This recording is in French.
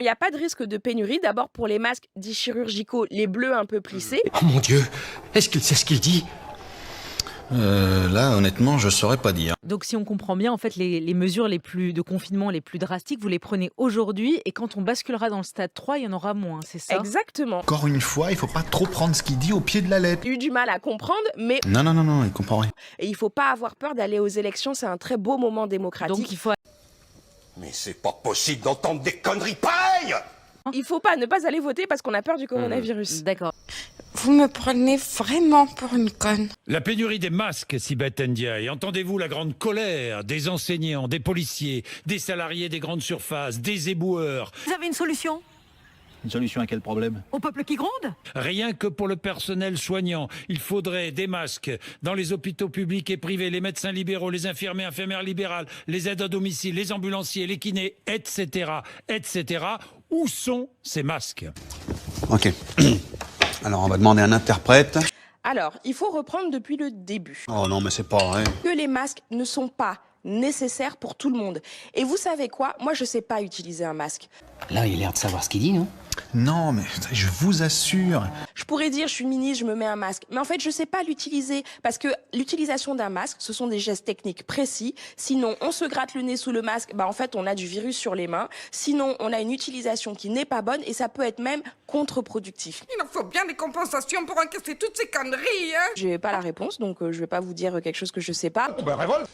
Il n'y a pas de risque de pénurie, d'abord pour les masques dits chirurgicaux, les bleus un peu plissés. Oh mon Dieu, est-ce qu'il sait ce qu'il dit? Là, honnêtement, je saurais pas dire. Donc si on comprend bien, en fait, les mesures de confinement les plus drastiques, vous les prenez aujourd'hui et quand on basculera dans le stade 3, il y en aura moins, c'est ça? Exactement. Encore une fois, il faut pas trop prendre ce qu'il dit au pied de la lettre. J'ai eu du mal à comprendre, mais Non, il comprend rien. il faut pas avoir peur d'aller aux élections, c'est un très beau moment démocratique. Donc il faut... Mais c'est pas possible d'entendre des conneries pareilles! Il faut pas ne pas aller voter parce qu'on a peur du coronavirus. D'accord. Vous me prenez vraiment pour une conne. La pénurie des masques, Sibeth Ndiaye. Entendez-vous la grande colère des enseignants, des policiers, des salariés des grandes surfaces, des éboueurs? Vous avez une solution? Une solution à quel problème? Au peuple qui gronde? Rien que pour le personnel soignant, il faudrait des masques dans les hôpitaux publics et privés, les médecins libéraux, les infirmiers, infirmières libérales, les aides à domicile, les ambulanciers, les kinés, etc., etc. Où sont ces masques? Ok. Alors, on va demander à un interprète. Alors, il faut reprendre depuis le début. Oh non, mais c'est pas vrai. Que les masques ne sont pas nécessaires pour tout le monde. Et vous savez quoi? Moi, je sais pas utiliser un masque. Là, il a l'air de savoir ce qu'il dit, non? Non, mais je vous assure. Je pourrais dire, je suis ministre, je me mets un masque. Mais en fait, je sais pas l'utiliser. Parce que l'utilisation d'un masque, ce sont des gestes techniques précis. Sinon, on se gratte le nez sous le masque, en fait, on a du virus sur les mains. Sinon, on a une utilisation qui n'est pas bonne et ça peut être même contre-productif. Il en faut bien des compensations pour encaisser toutes ces conneries, hein. J'ai pas la réponse, donc je vais pas vous dire quelque chose que je sais pas. Ben révolte!